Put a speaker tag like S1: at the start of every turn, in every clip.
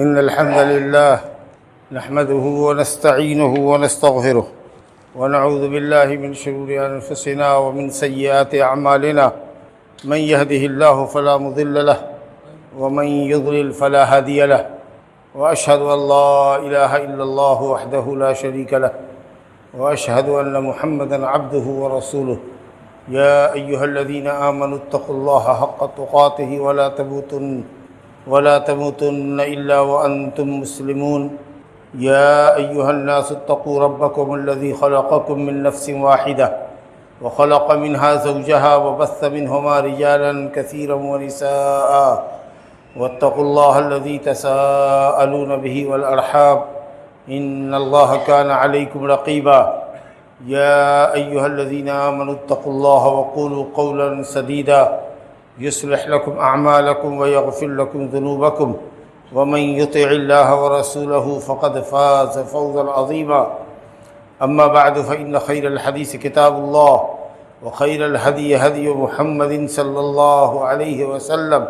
S1: إن الحمد لله نحمده ونستعينه ونستغفره ونعوذ بالله من شرور أنفسنا ومن سيئات أعمالنا من يهده الله فلا مضل له ومن يضلل فلا هادي له وأشهد أن لا إله إلا الله وحده لا شريك له وأشهد أن محمدًا عبده ورسوله يا أيها الذين آمنوا اتقوا الله حق تقاته ولا تموتن إلا وأنتم مسلمون يا أيها الناس اتقوا ربكم الذي خلقكم من نفس واحدة وخلق منها زوجها وبث منهما رجالا كثيرا ونساء واتقوا الله الذي تساءلون به والأرحام إن الله كان عليكم رقيبا يا أيها الذين آمنوا اتقوا الله وقولوا قولا سديدا يصلح لكم أعمالكم ويغفر لكم ذنوبكم ومن يطع الله ورسوله فقد فاز فوزا عظيما أما بعد فإن خير الحديث كتاب الله وخير الهدي هدي محمد صلى الله عليه وسلم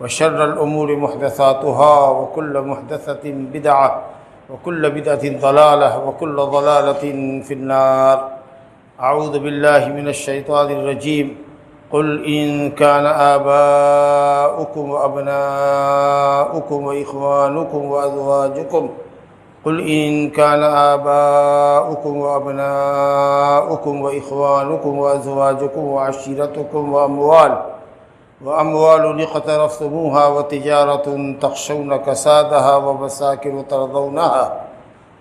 S1: وشر الأمور محدثاتها وكل محدثة بدعة وكل بدعة ضلالة وكل ضلالة في النار أعوذ بالله من الشيطان الرجيم قل إن كان آباؤكم وأبناؤكم وإخوانكم وأزواجكم قل إن كان آباؤكم وأبناؤكم وإخوانكم وأزواجكم وعشيرتكم وأموال اقترفتموها وتجارة تخشون كسادها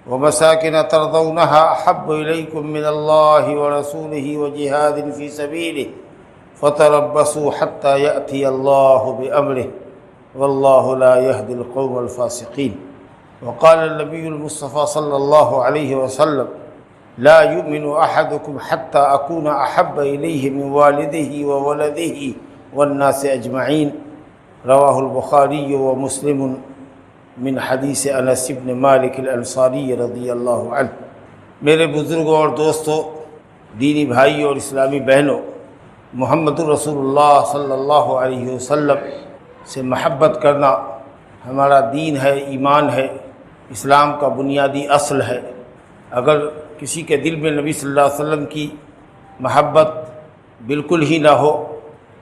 S1: ومساكن ترضونها أحب إليكم من الله ورسوله وجهاد في سبيله فتربصوا حتى يأتي الله بأمره والله لا يهدي القوم الفاسقين وقال النبي المصطفى صلى الله عليه وسلم لا يؤمن أحدكم حتى أكون أحب إليه من والده وولده والناس أجمعين رواه البخاري ومسلم من حدیث انس بن مالک الانصاری رضی اللہ عنہ۔ میرے بزرگوں اور دوستوں، دینی بھائیوں اور اسلامی بہنوں، محمد رسول اللہ صلی اللہ علیہ وسلم سے محبت کرنا ہمارا دین ہے، ایمان ہے، اسلام کا بنیادی اصل ہے۔ اگر کسی کے دل میں نبی صلی اللہ علیہ وسلم کی محبت بالکل ہی نہ ہو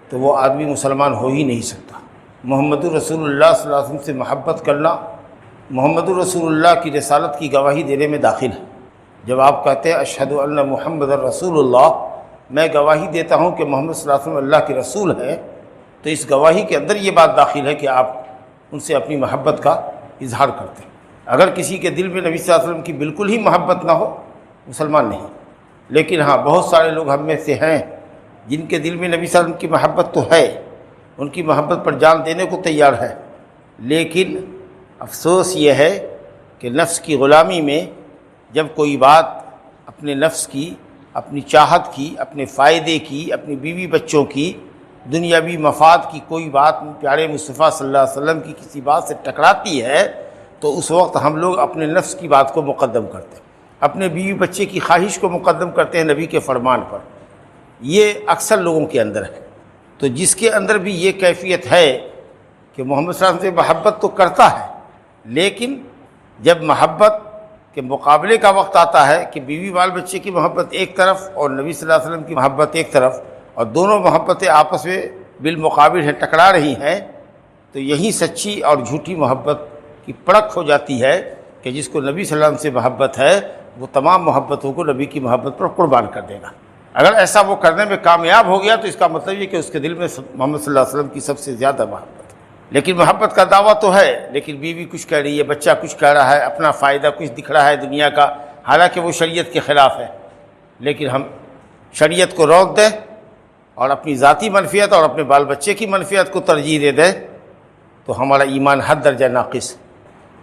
S1: تو وہ آدمی مسلمان ہو ہی نہیں سکتا۔ محمد رسول اللہ صلی اللہ علیہ وسلم سے محبت کرنا محمد رسول اللہ کی رسالت کی گواہی دینے میں داخل ہے۔ جب آپ کہتے ہیں اشہد ان محمد رسول اللہ، میں گواہی دیتا ہوں کہ محمد صلی اللہ علیہ وسلم اللہ کے رسول ہیں، تو اس گواہی کے اندر یہ بات داخل ہے کہ آپ ان سے اپنی محبت کا اظہار کرتے ہیں۔ اگر کسی کے دل میں نبی صلی اللہ علیہ وسلم کی بالکل ہی محبت نہ ہو، مسلمان نہیں۔ لیکن ہاں، بہت سارے لوگ ہم میں سے ہیں جن کے دل میں نبی صلی اللہ علیہ وسلم کی محبت تو ہے، ان کی محبت پر جان دینے کو تیار ہے، لیکن افسوس یہ ہے کہ نفس کی غلامی میں جب کوئی بات اپنے نفس کی، اپنی چاہت کی، اپنے فائدے کی، اپنی بیوی بچوں کی، دنیاوی مفاد کی کوئی بات پیارے مصطفیٰ صلی اللہ علیہ وسلم کی کسی بات سے ٹکراتی ہے تو اس وقت ہم لوگ اپنے نفس کی بات کو مقدم کرتے ہیں، اپنے بیوی بچے کی خواہش کو مقدم کرتے ہیں نبی کے فرمان پر۔ یہ اکثر لوگوں کے اندر ہے۔ تو جس کے اندر بھی یہ کیفیت ہے کہ محمد صلی اللہ علیہ وسلم سے محبت تو کرتا ہے، لیکن جب محبت کے مقابلے کا وقت آتا ہے کہ بیوی بال بچے کی محبت ایک طرف اور نبی صلی اللہ علیہ وسلم کی محبت ایک طرف، اور دونوں محبتیں آپس میں بالمقابل ہیں، ٹکرا رہی ہیں، تو یہی سچی اور جھوٹی محبت کی پرکھ ہو جاتی ہے کہ جس کو نبی صلی اللہ علیہ وسلم سے محبت ہے وہ تمام محبتوں کو نبی کی محبت پر قربان کر دے گا۔ اگر ایسا وہ کرنے میں کامیاب ہو گیا تو اس کا مطلب یہ کہ اس کے دل میں محمد صلی اللہ علیہ وسلم کی سب سے زیادہ محبت ہے۔ لیکن محبت کا دعویٰ تو ہے، لیکن بیوی کچھ کہہ رہی ہے، بچہ کچھ کہہ رہا ہے، اپنا فائدہ کچھ دکھ رہا ہے دنیا کا، حالانکہ وہ شریعت کے خلاف ہے، لیکن ہم شریعت کو روک دیں اور اپنی ذاتی منفیت اور اپنے بال بچے کی منفیت کو ترجیح دے دیں تو ہمارا ایمان حد درجہ ناقص ہے،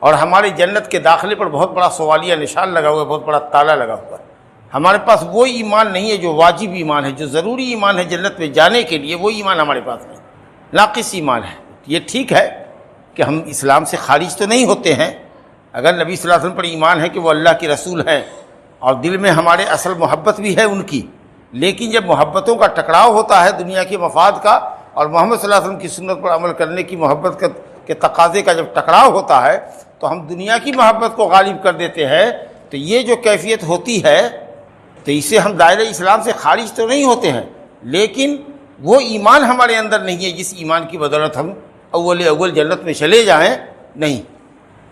S1: اور ہماری جنت کے داخلے پر بہت بڑا سوالیہ نشان لگا ہوا ہے، بہت بڑا تالا لگا ہوا ہے۔ ہمارے پاس وہ ایمان نہیں ہے جو واجب ایمان ہے، جو ضروری ایمان ہے جنت میں جانے کے لیے، وہ ایمان ہمارے پاس نہیں، ناقص ایمان ہے۔ یہ ٹھیک ہے کہ ہم اسلام سے خارج تو نہیں ہوتے ہیں، اگر نبی صلی اللہ علیہ وسلم پر ایمان ہے کہ وہ اللہ کے رسول ہیں اور دل میں ہمارے اصل محبت بھی ہے ان کی، لیکن جب محبتوں کا ٹکراؤ ہوتا ہے دنیا کے مفاد کا اور محمد صلی اللہ علیہ وسلم کی سنت پر عمل کرنے کی محبت کا کہ تقاضے کا جب ٹکراؤ ہوتا ہے تو ہم دنیا کی محبت کو غالب کر دیتے ہیں، تو یہ جو کیفیت ہوتی ہے تو اسے ہم دائرہ اسلام سے خارج تو نہیں ہوتے ہیں، لیکن وہ ایمان ہمارے اندر نہیں ہے جس ایمان کی بدولت ہم اول جنت میں چلے جائیں، نہیں۔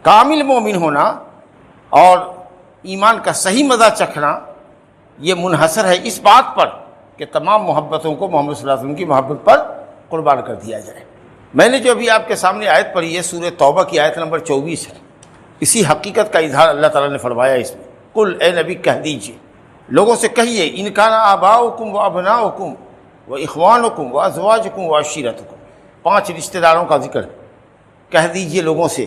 S1: کامل مومن ہونا اور ایمان کا صحیح مزہ چکھنا یہ منحصر ہے اس بات پر کہ تمام محبتوں کو محمد صلی اللہ علیہ وسلم کی محبت پر قربان کر دیا جائے۔ میں نے جو ابھی آپ کے سامنے آیت پڑھی ہے سورہ توبہ کی آیت نمبر 24 ہے، اسی حقیقت کا اظہار اللہ تعالیٰ نے فرمایا اس میں، قل اے نبی کہہ دیجئے، لوگوں سے کہیے، ان کان آباؤکم و ابناؤکم و اخوانکم و ازواجکم و عشیرتکم، 5 رشتہ داروں کا ذکر کہہ دیجئے لوگوں سے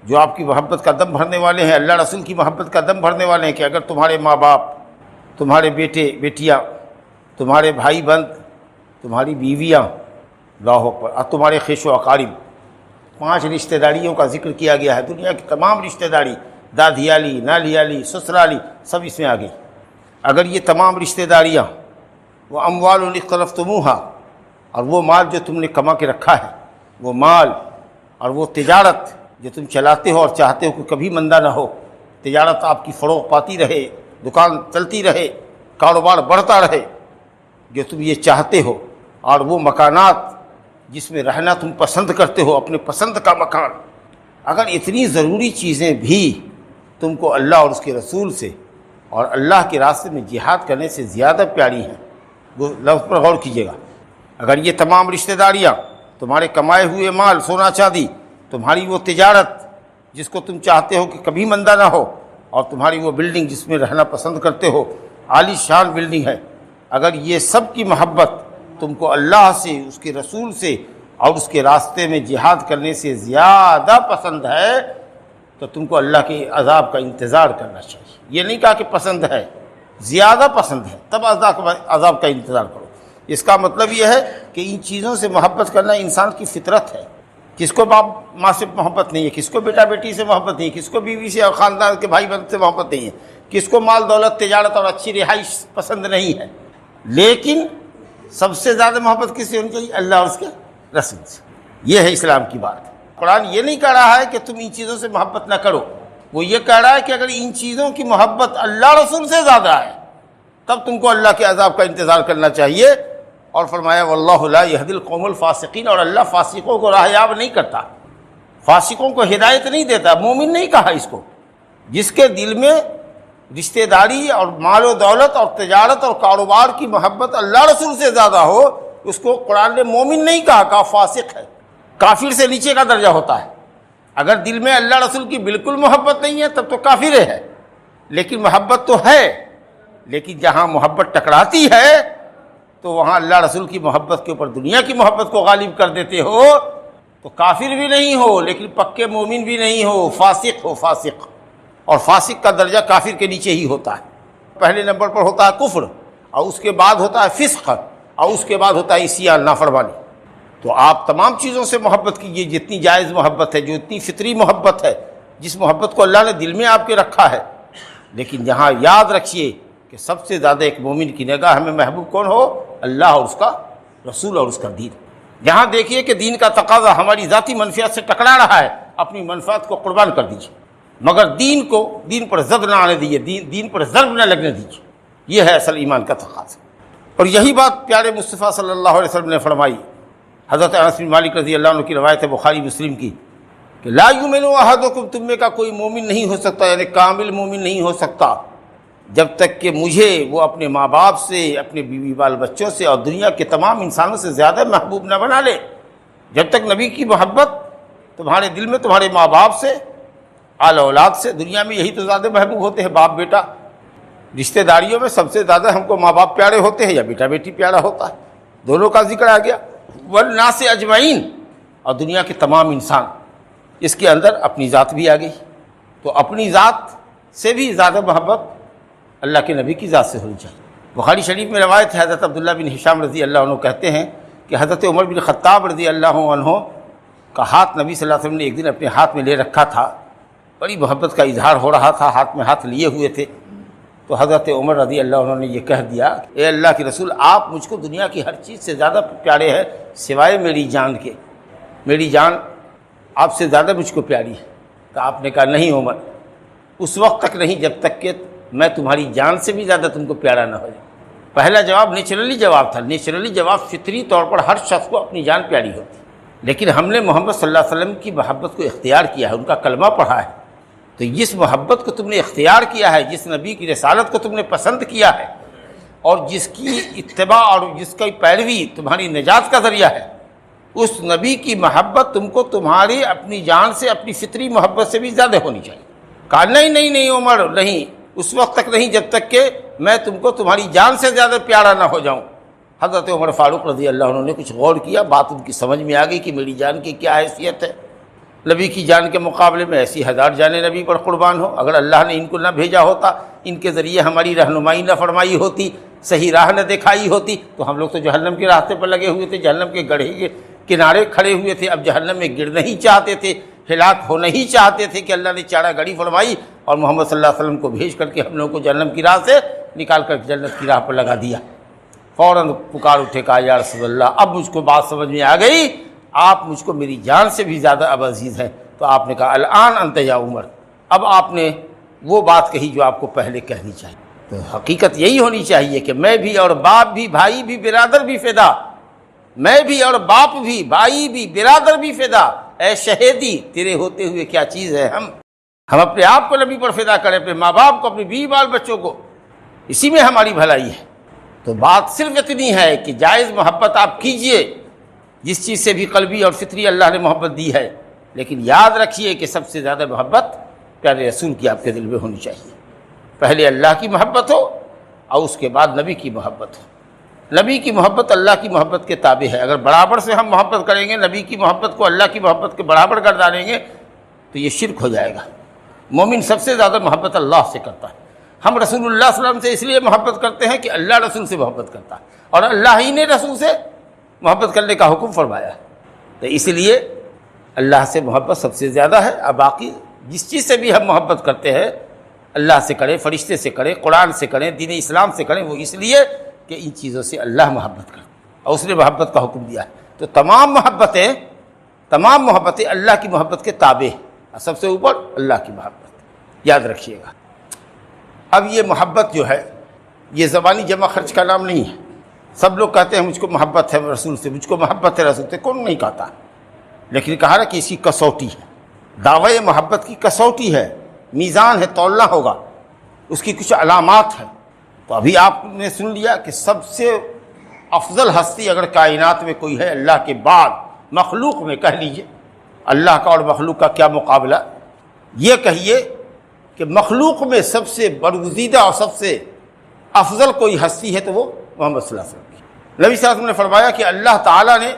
S1: جو آپ کی محبت کا دم بھرنے والے ہیں، اللہ رسول کی محبت کا دم بھرنے والے ہیں، کہ اگر تمہارے ماں باپ، تمہارے بیٹے بیٹیاں، تمہارے بھائی بند، تمہاری بیویاں، اللہ اکبر، اور تمہارے خیش و اقارب، 5 رشتہ داریوں کا ذکر کیا گیا ہے، دنیا کی تمام رشتہ داری، دادیالی، نالیالی، سسرالی، سب اس میں آ گئی۔ اگر یہ تمام رشتہ داریاں، وہ اموال اختلفتموہا، اور وہ مال جو تم نے کما کے رکھا ہے، وہ مال اور وہ تجارت جو تم چلاتے ہو اور چاہتے ہو کہ کبھی مندہ نہ ہو، تجارت آپ کی فروغ پاتی رہے، دکان چلتی رہے، کاروبار بڑھتا رہے، جو تم یہ چاہتے ہو، اور وہ مکانات جس میں رہنا تم پسند کرتے ہو، اپنے پسند کا مکان، اگر اتنی ضروری چیزیں بھی تم کو اللہ اور اس کے رسول سے اور اللہ کے راستے میں جہاد کرنے سے زیادہ پیاری ہیں، وہ لفظ پر غور کیجیے گا، اگر یہ تمام رشتہ داریاں، تمہارے کمائے ہوئے مال، سونا چاندی، تمہاری وہ تجارت جس کو تم چاہتے ہو کہ کبھی مندہ نہ ہو، اور تمہاری وہ بلڈنگ جس میں رہنا پسند کرتے ہو، عالی شان بلڈنگ ہے، اگر یہ سب کی محبت تم کو اللہ سے، اس کے رسول سے اور اس کے راستے میں جہاد کرنے سے زیادہ پسند ہے، تو تم کو اللہ کے عذاب کا انتظار کرنا چاہیے۔ یہ نہیں کہا کہ پسند ہے، زیادہ پسند ہے، تب عذاب کا انتظار کرو۔ اس کا مطلب یہ ہے کہ ان چیزوں سے محبت کرنا انسان کی فطرت ہے۔ کس کو باپ ماں سے محبت نہیں ہے، کس کو بیٹا بیٹی سے محبت نہیں ہے، کس کو بیوی سے اور خاندان کے بھائی بہن سے محبت نہیں ہے، کس کو مال دولت، تجارت اور اچھی رہائش پسند نہیں ہے، لیکن سب سے زیادہ محبت کس سے ہونی چاہیے؟ اللہ اور اس کے رسول سے۔ یہ ہے اسلام کی بات۔ قرآن یہ نہیں کہہ رہا ہے کہ تم ان چیزوں سے محبت نہ کرو، وہ یہ کہہ رہا ہے کہ اگر ان چیزوں کی محبت اللہ رسول سے زیادہ ہے تب تم کو اللہ کے عذاب کا انتظار کرنا چاہیے، اور فرمایا واللہ لا یہدی القوم الفاسقین، اور اللہ فاسقوں کو راہیاب نہیں کرتا، فاسقوں کو ہدایت نہیں دیتا۔ مومن نہیں کہا اس کو، جس کے دل میں رشتہ داری اور مال و دولت اور تجارت اور کاروبار کی محبت اللہ رسول سے زیادہ ہو، اس کو قرآن نے مومن نہیں کہا فاسق ہے، کافر سے نیچے کا درجہ ہوتا ہے۔ اگر دل میں اللہ رسول کی بالکل محبت نہیں ہے تب تو کافر ہے، لیکن محبت تو ہے، لیکن جہاں محبت ٹکراتی ہے تو وہاں اللہ رسول کی محبت کے اوپر دنیا کی محبت کو غالب کر دیتے ہو، تو کافر بھی نہیں ہو لیکن پکے مومن بھی نہیں ہو، فاسق ہو، فاسق۔ اور فاسق کا درجہ کافر کے نیچے ہی ہوتا ہے۔ پہلے نمبر پر ہوتا ہے کفر، اور اس کے بعد ہوتا ہے فسق، اور اس کے بعد ہوتا ہے عصیان، نافرمانی۔ تو آپ تمام چیزوں سے محبت کیجیے، جتنی جائز محبت ہے، جو اتنی فطری محبت ہے، جس محبت کو اللہ نے دل میں آپ کے رکھا ہے، لیکن جہاں یاد رکھیے کہ سب سے زیادہ ایک مومن کی نگاہ میں محبوب کون ہو؟ اللہ اور اس کا رسول اور اس کا دین۔ جہاں دیکھیے کہ دین کا تقاضا ہماری ذاتی منفعت سے ٹکرا رہا ہے، اپنی منفعت کو قربان کر دیجیے، مگر دین پر زد نہ آنے دیجیے، دین پر ضرب نہ لگنے دیجیے۔ یہ ہے اصل ایمان کا تقاضا۔ اور یہی بات پیارے مصطفیٰ صلی اللہ علیہ وسلم نے فرمائی۔ حضرت انس بن مالک رضی اللہ عنہ کی روایت ہے بخاری مسلم کی کہ لا یؤمن احدکم، تم میں کا کوئی مومن نہیں ہو سکتا، یعنی کامل مومن نہیں ہو سکتا، جب تک کہ مجھے وہ اپنے ماں باپ سے، اپنے بیوی بال بچوں سے اور دنیا کے تمام انسانوں سے زیادہ محبوب نہ بنا لے۔ جب تک نبی کی محبت تمہارے دل میں تمہارے ماں باپ سے، آل اولاد سے، دنیا میں یہی تو زیادہ محبوب ہوتے ہیں، باپ بیٹا۔ رشتہ داریوں میں سب سے زیادہ ہم کو ماں باپ پیارے ہوتے ہیں یا بیٹا بیٹی پیارا ہوتا ہے، دونوں کا ذکر آ گیا۔ والناس اجمعین، اور دنیا کے تمام انسان، اس کے اندر اپنی ذات بھی آ گئی۔ تو اپنی ذات سے بھی زیادہ محبت اللہ کے نبی کی ذات سے ہونی چاہیے۔ بخاری شریف میں روایت ہے، حضرت عبداللہ بن ہشام رضی اللہ عنہ کہتے ہیں کہ حضرت عمر بن خطاب رضی اللہ عنہ کا ہاتھ نبی صلی اللہ علیہ وسلم نے ایک دن اپنے ہاتھ میں لے رکھا تھا، بڑی محبت کا اظہار ہو رہا تھا، ہاتھ میں ہاتھ لیے ہوئے تھے۔ تو حضرت عمر رضی اللہ عنہ نے یہ کہہ دیا، اے اللہ کے رسول، آپ مجھ کو دنیا کی ہر چیز سے زیادہ پیارے ہیں سوائے میری جان کے۔ میری جان آپ سے زیادہ مجھ کو پیاری ہے؟ تو آپ نے کہا نہیں عمر، اس وقت تک نہیں جب تک کہ میں تمہاری جان سے بھی زیادہ تم کو پیارا نہ ہو جائے۔ پہلا جواب نیچرلی جواب تھا، نیچرلی جواب فطری طور پر ہر شخص کو اپنی جان پیاری ہوتی، لیکن ہم نے محمد صلی اللہ علیہ وسلم کی محبت کو اختیار کیا ہے، ان کا کلمہ پڑھا ہے، تو جس محبت کو تم نے اختیار کیا ہے، جس نبی کی رسالت کو تم نے پسند کیا ہے، اور جس کی اتباع اور جس کی پیروی تمہاری نجات کا ذریعہ ہے، اس نبی کی محبت تم کو تمہاری اپنی جان سے، اپنی فطری محبت سے بھی زیادہ ہونی چاہیے۔ کہا نہیں عمر، نہیں، اس وقت تک نہیں جب تک کہ میں تم کو تمہاری جان سے زیادہ پیارا نہ ہو جاؤں۔ حضرت عمر فاروق رضی اللہ عنہ نے کچھ غور کیا، بات ان کی سمجھ میں آ گئی کہ میری جان کی کیا حیثیت ہے، نبی کی جان کے مقابلے میں ایسی ہزار جانیں نبی پر قربان ہو، اگر اللہ نے ان کو نہ بھیجا ہوتا، ان کے ذریعے ہماری رہنمائی نہ فرمائی ہوتی، صحیح راہ نہ دکھائی ہوتی، تو ہم لوگ تو جہنم کے راستے پر لگے ہوئے تھے، جہنم کے گڑھے کے کنارے کھڑے ہوئے تھے، اب جہنم میں گر نہیں چاہتے تھے، ہلاک ہونا ہی چاہتے تھے کہ اللہ نے چارہ گڑی فرمائی اور محمد صلی اللہ علیہ وسلم کو بھیج کر کے ہم لوگوں کو جہنم کی راہ سے نکال کر جنت کی راہ پر لگا دیا۔ فوراً پکار اٹھے، کہا یا رسول اللہ، اب مجھ کو بات سمجھ میں آ گئی، آپ مجھ کو میری جان سے بھی زیادہ اب عزیز ہیں۔ تو آپ نے کہا الآن انت یا عمر، اب آپ نے وہ بات کہی جو آپ کو پہلے کہنی چاہیے۔ تو حقیقت یہی ہونی چاہیے کہ میں بھی اور باپ بھی، بھائی بھی، برادر بھی فدا، میں بھی اور باپ بھی، بھائی بھی، برادر بھی فدا، اے شہیدی تیرے ہوتے ہوئے کیا چیز ہے ہم اپنے آپ کو نبی پر فدا کریں، اپنے ماں باپ کو، اپنے بیوی بال بچوں کو، اسی میں ہماری بھلائی ہے۔ تو بات صرف اتنی ہے کہ جائز محبت آپ کیجئے جس چیز سے بھی قلبی اور فطری اللہ نے محبت دی ہے، لیکن یاد رکھیے کہ سب سے زیادہ محبت پیارے رسول کی آپ کے دل میں ہونی چاہیے۔ پہلے اللہ کی محبت ہو اور اس کے بعد نبی کی محبت ہو۔ نبی کی محبت اللہ کی محبت کے تابع ہے، اگر برابر سے ہم محبت کریں گے، نبی کی محبت کو اللہ کی محبت کے برابر گردانیں گے تو یہ شرک ہو جائے گا۔ مومن سب سے زیادہ محبت اللہ سے کرتا ہے۔ ہم رسول اللہ صلی اللہ علیہ وسلم سے اس لیے محبت کرتے ہیں کہ اللہ رسول سے محبت کرتا ہے، اور اللہ ہی نے رسول سے محبت کرنے کا حکم فرمایا ہے، تو اس لیے اللہ سے محبت سب سے زیادہ ہے۔ اب باقی جس چیز سے بھی ہم محبت کرتے ہیں، اللہ سے کریں، فرشتے سے کریں، قرآن سے کریں، دین اسلام سے کریں، وہ اس لیے کہ ان چیزوں سے اللہ محبت کرے اور اس نے محبت کا حکم دیا ہے۔ تو تمام محبتیں اللہ کی محبت کے تابع ہیں، سب سے اوپر اللہ کی محبت، یاد رکھیے گا۔ اب یہ محبت جو ہے یہ زبانی جمع خرچ کا نام نہیں ہے۔ سب لوگ کہتے ہیں مجھ کو محبت ہے رسول سے، مجھ کو محبت ہے رسول سے، کون نہیں کہتا، لیکن کہا نا کہ اس کی کسوٹی ہے، دعوی محبت کی کسوٹی ہے، میزان ہے، تولنا ہوگا، اس کی کچھ علامات ہیں۔ تو ابھی آپ نے سن لیا کہ سب سے افضل ہستی اگر کائنات میں کوئی ہے اللہ کے بعد، مخلوق میں کہہ لیجئے، اللہ کا اور مخلوق کا کیا مقابلہ، یہ کہیے کہ مخلوق میں سب سے برگزیدہ اور سب سے افضل کوئی ہستی ہے تو وہ محمد صلی اللہ علیہ وسلم کی۔ نبی صلی اللہ علیہ وسلم نے فرمایا کہ اللہ تعالیٰ نے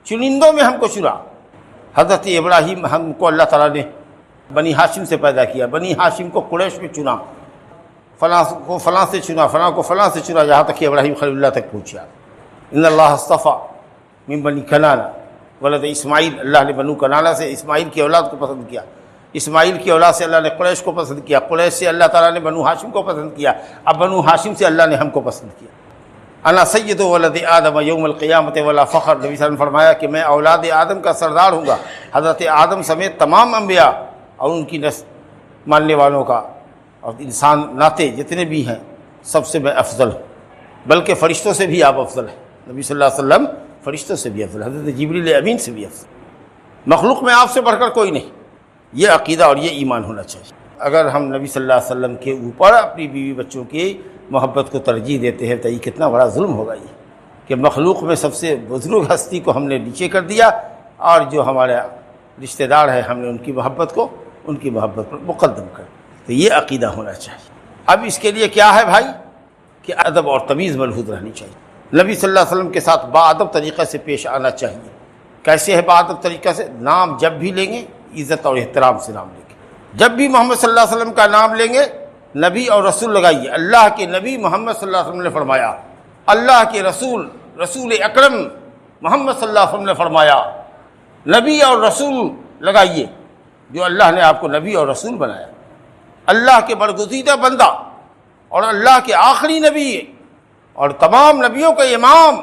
S1: چنندوں میں ہم کو چنا۔ حضرت ابراہیم ہم کو اللہ تعالیٰ نے بنی ہاشم سے پیدا کیا، بنی ہاشم کو قریش میں چنا، فلاں کو فلاں سے چنا، فلاں کو فلاں سے چنا، یہاں تک کہ ابراہیم خلیل اللہ تک پہنچا۔ ان اللہ اصطفیٰ من بنی کنانہ ولد اسماعیل، اللہ نے بنو کنانہ سے اسماعیل کی اولاد کو پسند کیا، اسماعیل کی اولاد سے اللہ نے قریش کو پسند کیا، قریش سے اللہ تعالیٰ نے بنو ہاشم کو پسند کیا، اب بنو ہاشم سے اللہ نے ہم کو پسند کیا۔ انا سید ولد آدم یوم القیامت ولا فخر، نبی صلی اللہ علیہ وسلم نے فرمایا کہ میں اولاد آدم کا سردار ہوں گا، حضرت آدم سمیت تمام انبیاء اور ان کی نسل ماننے والوں کا اور انسان ناتے جتنے بھی ہیں سب سے میں افضل ہوں، بلکہ فرشتوں سے بھی آپ افضل ہیں۔ نبی صلی اللہ علیہ وسلم فرشتوں سے بھی افضل، حضرت جبریل امین سے بھی افضل، مخلوق میں آپ سے بڑھ کر کوئی نہیں۔ یہ عقیدہ اور یہ ایمان ہونا چاہیے۔ اگر ہم نبی صلی اللہ علیہ وسلم کے اوپر اپنی بیوی بچوں کی محبت کو ترجیح دیتے ہیں تو یہ کتنا بڑا ظلم ہوگا، یہ کہ مخلوق میں سب سے بزرگ ہستی کو ہم نے نیچے کر دیا، اور جو ہمارے رشتہ دار ہیں ہم نے ان کی محبت کو ان کی محبت پر مقدم کر دیا۔ تو یہ عقیدہ ہونا چاہیے۔ اب اس کے لیے کیا ہے بھائی کہ ادب اور تمیز ملحوظ رہنی چاہیے، نبی صلی اللہ علیہ وسلم کے ساتھ باادب طریقے سے پیش آنا چاہیے۔ کیسے ہے باادب طریقہ سے؟ نام جب بھی لیں گے عزت اور احترام سے نام لیں گے، جب بھی محمد صلی اللہ علیہ وسلم کا نام لیں گے نبی اور رسول لگائیے۔ اللہ کے نبی محمد صلی اللہ علیہ وسلم نے فرمایا، اللہ کے رسول رسول اکرم محمد صلی اللہ علیہ وسلم نے فرمایا، نبی اور رسول لگائیے، جو اللہ نے آپ کو نبی اور رسول بنایا، اللہ کے برگزیدہ بندہ اور اللہ کے آخری نبی اور تمام نبیوں کے امام،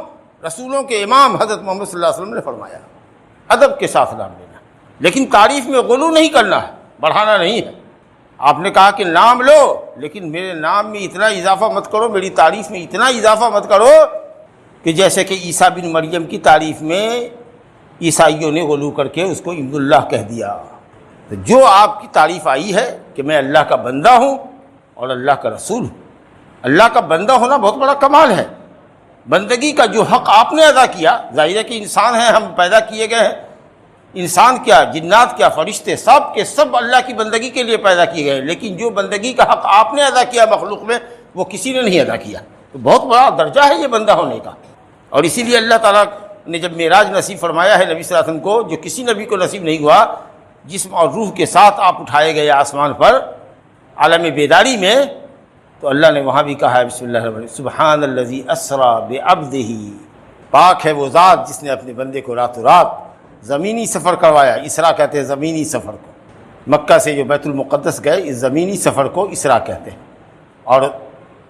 S1: رسولوں کے امام حضرت محمد صلی اللہ علیہ وسلم نے فرمایا۔ ادب کے ساتھ نام لینا، لیکن تعریف میں غلو نہیں کرنا ہے، بڑھانا نہیں ہے۔ آپ نے کہا کہ نام لو، لیکن میرے نام میں اتنا اضافہ مت کرو، میری تعریف میں اتنا اضافہ مت کرو کہ جیسے کہ عیسیٰ بن مریم کی تعریف میں عیسائیوں نے غلو کر کے اس کو ابن اللہ کہہ دیا۔ تو جو آپ کی تعریف آئی ہے کہ میں اللہ کا بندہ ہوں اور اللہ کا رسول ہوں، اللہ کا بندہ ہونا بہت بڑا کمال ہے۔ بندگی کا جو حق آپ نے ادا کیا، ظاہر ہے کہ انسان ہیں، ہم پیدا کیے گئے ہیں، انسان کیا جنات کیا فرشتے سب کے سب اللہ کی بندگی کے لیے پیدا کیے گئے، لیکن جو بندگی کا حق آپ نے ادا کیا مخلوق میں، وہ کسی نے نہیں ادا کیا۔ تو بہت بڑا درجہ ہے یہ بندہ ہونے کا۔ اور اسی لیے اللہ تعالیٰ نے جب معراج نصیب فرمایا ہے نبی صلی اللہ علیہ وسلم کو، جو کسی نبی کو نصیب نہیں ہوا، جسم اور روح کے ساتھ آپ اٹھائے گئے آسمان پر عالم بیداری میں، تو اللہ نے وہاں بھی کہا ہے بسم اللہ الرحمن الرحیم سبحان الذی اسری بعبدہ، پاک ہے وہ ذات جس نے اپنے بندے کو راتوں رات زمینی سفر کروایا۔ اسرا کہتے ہیں زمینی سفر کو، مکہ سے جو بیت المقدس گئے اس زمینی سفر کو اسرا کہتے ہیں، اور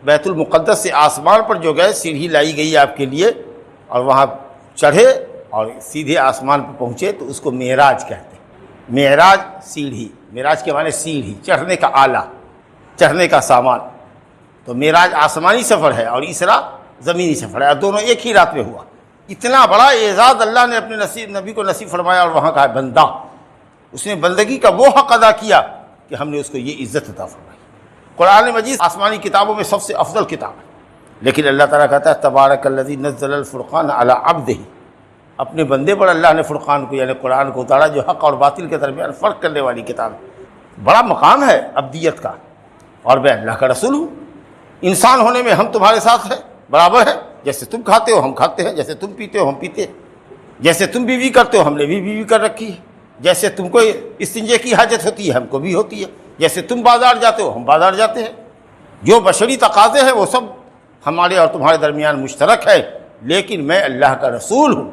S1: بیت المقدس سے آسمان پر جو گئے سیڑھی لائی گئی آپ کے لیے، اور وہاں چڑھے اور سیدھے آسمان پر پہنچے تو اس کو معراج کہتے ہیں۔ معراج سیڑھی، معراج کے معنی سیڑھی، چڑھنے کا آلہ، چڑھنے کا سامان۔ تو معراج آسمانی سفر ہے اور اسرا زمینی سفر ہے، اور دونوں ایک ہی رات میں ہوا۔ اتنا بڑا اعزاز اللہ نے اپنے نبی کو نصیب فرمایا، اور وہاں کہا بندہ، اس نے بندگی کا وہ حق ادا کیا کہ ہم نے اس کو یہ عزت عطا فرمائی۔ قرآن مجید آسمانی کتابوں میں سب سے افضل کتاب ہے، لیکن اللہ تعالیٰ کہتا ہے تبارک الذی نزل الفرقان علی عبدہ، اپنے بندے پر اللہ نے فرقان کو یعنی قرآن کو اتارا، جو حق اور باطل کے درمیان فرق کرنے والی کتاب ہے۔ بڑا مقام ہے عبدیت کا، اور میں اللہ کا رسول ہوں۔ انسان ہونے میں ہم تمہارے ساتھ ہیں، برابر ہے، جیسے تم کھاتے ہو ہم کھاتے ہیں، جیسے تم پیتے ہو ہم پیتے ہیں، جیسے تم بیوی کرتے ہو ہم نے بھی بیوی کر رکھی ہے، جیسے تم کو استنجے کی حاجت ہوتی ہے ہم کو بھی ہوتی ہے، جیسے تم بازار جاتے ہو ہم بازار جاتے ہیں۔ جو بشری تقاضے ہیں وہ سب ہمارے اور تمہارے درمیان مشترک ہے، لیکن میں اللہ کا رسول ہوں،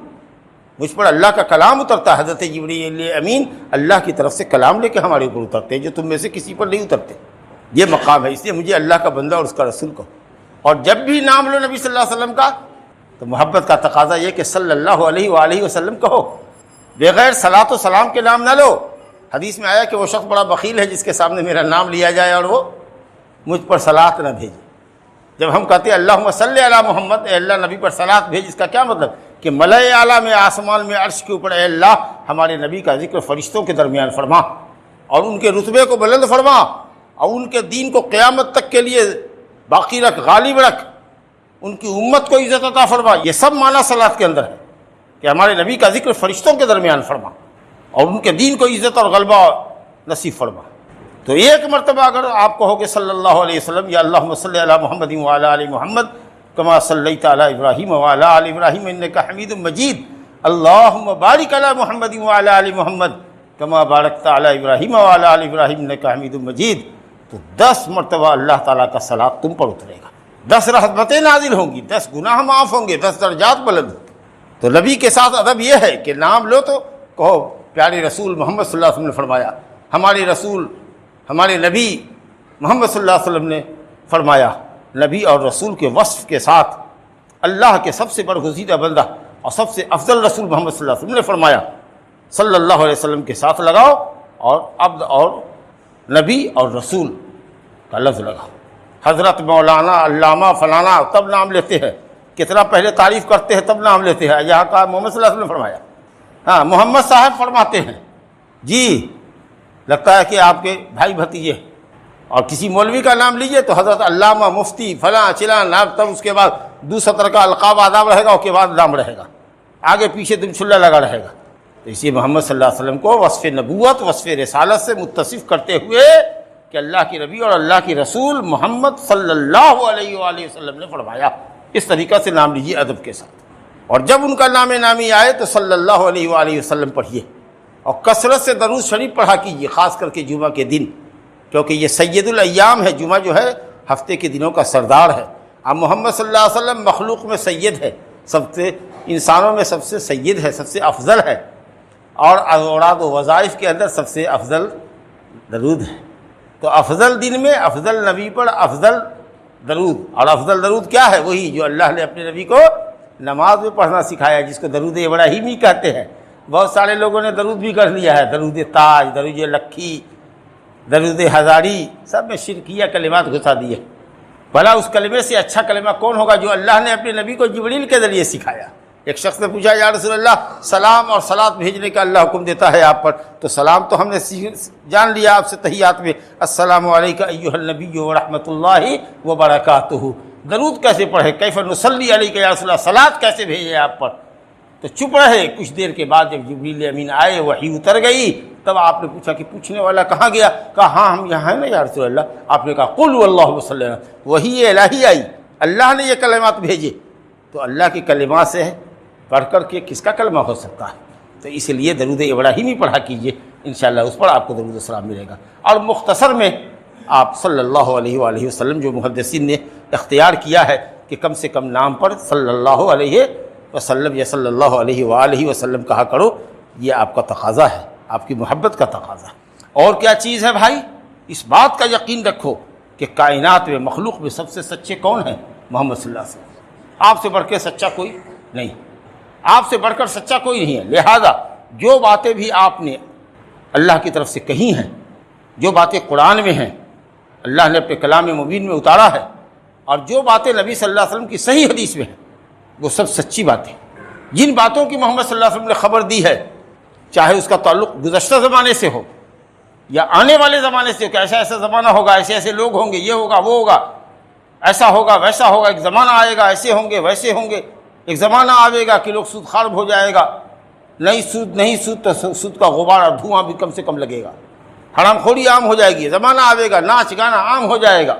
S1: مجھ پر اللہ کا کلام اترتا ہے۔ حضرت جبریل امین اللہ کی طرف سے کلام لے کے ہمارے اوپر اترتے ہیں، جو تم میں سے کسی پر نہیں اترتے۔ یہ مقام ہے، اس لیے مجھے اللہ کا بندہ اور اس کا رسول کہو۔ اور جب بھی نام لو نبی صلی اللہ علیہ وسلم کا تو محبت کا تقاضا یہ کہ صلی اللہ علیہ وآلہ وسلم کہو، بغیر صلاۃ و سلام کے نام نہ لو۔ حدیث میں آیا کہ وہ شخص بڑا بخیل ہے جس کے سامنے میرا نام لیا جائے اور وہ مجھ پر صلاۃ نہ بھیجے۔ جب ہم کہتے ہیں اللہم صلی علی محمد، اے اللہ نبی پر صلاۃ بھیج، اس کا کیا مطلب کہ ملائے اعلیٰ میں آسمان میں عرش کے اوپر اے اللہ ہمارے نبی کا ذکر فرشتوں کے درمیان فرما، اور ان کے رتبے کو بلند فرما، اور ان کے دین کو قیامت تک کے لیے باقی رکھ، غالب رکھ، ان کی امت کو عزت عطا فرما۔ یہ سب معنی صلاۃ کے اندر ہے کہ ہمارے نبی کا ذکر فرشتوں کے درمیان فرما، اور ان کے دین کو عزت اور غلبہ نصیب فرما۔ تو ایک مرتبہ اگر آپ کہو کہ صلی اللہ علیہ وسلم یا اللہم صلی علی محمد وعلی آل محمد کما صلیت علی ابراہیم وعلی آل ابراہیم انک حمید مجید، اللہم بارک علی محمد وعلی آل محمد کما بارکت علی ابراہیم وعلی آل ابراہیم انک حمید مجید، تو 10 مرتبہ اللہ تعالیٰ کا صلاۃ تم پر اترے گا، 10 رحمتیں نازل ہوں گی، 10 گناہ معاف ہوں گے، 10 درجات بلند ہوں۔ تو نبی کے ساتھ ادب یہ ہے کہ نام لو تو کہو پیارے رسول محمد صلی اللہ علیہ وسلم نے فرمایا، ہمارے رسول ہمارے نبی محمد صلی اللہ علیہ وسلم نے فرمایا۔ نبی اور رسول کے وصف کے ساتھ اللہ کے سب سے برگزیدہ بندہ اور سب سے افضل رسول محمد صلی اللہ علیہ وسلم نے فرمایا صلی اللہ علیہ وسلم کے ساتھ لگاؤ، اور عبد اور نبی اور رسول کا لفظ لگاؤ۔ حضرت مولانا علامہ فلانا تب نام لیتے ہیں، کتنا پہلے تعریف کرتے ہیں تب نام لیتے ہیں۔ یہاں کا محمد صلی اللہ علیہ وسلم نے فرمایا، ہاں محمد صاحب فرماتے ہیں، جی لگتا ہے کہ آپ کے بھائی بھتیجے، اور کسی مولوی کا نام لیجئے تو حضرت علامہ مفتی فلاں چلاں نام، تب اس کے بعد 217 کا القاب آداب رہے گا، اس کے بعد نام رہے گا، آگے پیچھے دم چھلا لگا رہے گا۔ تو اسی محمد صلی اللہ علیہ وسلم کو وصف نبوت وصف رسالت سے متصف کرتے ہوئے کہ اللہ کی نبی اور اللہ کی رسول محمد صلی اللہ علیہ وآلہ وسلم نے فرمایا، اس طریقہ سے نام لیجیے ادب کے ساتھ۔ اور جب ان کا نام نامی آئے تو صلی اللہ علیہ وآلہ وسلم پڑھیے، اور کثرت سے درود شریف پڑھا کیجیے، خاص کر کے جمعہ کے دن، کیونکہ یہ سید الایام ہے۔ جمعہ جو ہے ہفتے کے دنوں کا سردار ہے۔ اب محمد صلی اللہ علیہ وسلم مخلوق میں سید ہے، سب سے انسانوں میں سب سے سید ہے، سب سے افضل ہے، اور اوراد و وظائف کے اندر سب سے افضل درود ہے۔ تو افضل دن میں افضل نبی پر افضل درود، اور افضل درود کیا ہے؟ وہی جو اللہ نے اپنے نبی کو نماز میں پڑھنا سکھایا، جس کو درود ابراہیمی کہتے ہیں۔ بہت سارے لوگوں نے درود بھی کر لیا ہے، درود تاج، درود لکھی، درود ہزاری، سب میں شرکیہ کلمات گھسا دیے۔ بھلا اس کلمے سے اچھا کلمہ کون ہوگا جو اللہ نے اپنے نبی کو جبریل کے ذریعے سکھایا؟ ایک شخص نے پوچھا یا رسول اللہ سلام اور صلات بھیجنے کا اللہ حکم دیتا ہے آپ پر، تو سلام تو ہم نے جان لیا آپ سے تحیات میں، السلام علیکہ ایھا النبی ورحمۃ اللہ وبرکاتہ۔ درود کیسے پڑھے؟ کیف نصلی علیکہ یا رسول اللہ، صلات کیسے بھیجے آپ پر؟ تو چپ رہے۔ کچھ دیر کے بعد جب جبریل امین آئے، وحی اتر گئی، تب آپ نے پوچھا کہ پوچھنے والا کہاں گیا؟ کہا ہاں ہم یہاں ہیں نا یا رسول اللہ۔ آپ نے کہا قل واللہ صلی اللہ، وحی الہی آئی، اللہ نے یہ کلمات بھیجے۔ تو اللہ کے کلمات سے پڑھ کر کے کس کا کلمہ ہو سکتا ہے؟ تو اس لیے درود ابراہیمی پڑھا کیجئے، انشاءاللہ اس پر آپ کو درود السلام ملے گا۔ اور مختصر میں آپ صلی اللہ علیہ وآلہ وسلم جو محدثین نے اختیار کیا ہے کہ کم سے کم نام پر صلی اللہ علیہ وسلم یا صلی اللہ علیہ وآلہ وسلم کہا کرو، یہ آپ کا تقاضا ہے، آپ کی محبت کا تقاضا ہے۔ اور کیا چیز ہے بھائی؟ اس بات کا یقین رکھو کہ کائنات میں، مخلوق میں سب سے سچے کون ہیں؟ محمد صلی اللہ علیہ وسلم۔ آپ سے بڑھ کے سچا کوئی نہیں، آپ سے بڑھ کر سچا کوئی نہیں ہے۔ لہذا جو باتیں بھی آپ نے اللہ کی طرف سے کہی ہیں، جو باتیں قرآن میں ہیں، اللہ نے اپنے کلام مبین میں اتارا ہے، اور جو باتیں نبی صلی اللہ علیہ وسلم کی صحیح حدیث میں ہیں، وہ سب سچی باتیں۔ جن باتوں کی محمد صلی اللہ علیہ وسلم نے خبر دی ہے، چاہے اس کا تعلق گزشتہ زمانے سے ہو یا آنے والے زمانے سے ہو کہ ایسا ایسا زمانہ ہوگا، ایسے ایسے لوگ ہوں گے، یہ ہوگا وہ ہوگا، ایسا ہوگا ویسا ہوگا، ایک زمانہ آئے گا ایسے ہوں گے ویسے ہوں گے، ایک زمانہ آئے گا کہ لوگ سود خوار ہو جائے گا، نہیں سود تو سود کا غبار اور دھواں بھی کم سے کم لگے گا، حرام خوری عام ہو جائے گی، زمانہ آئے گا ناچ گانا عام ہو جائے گا،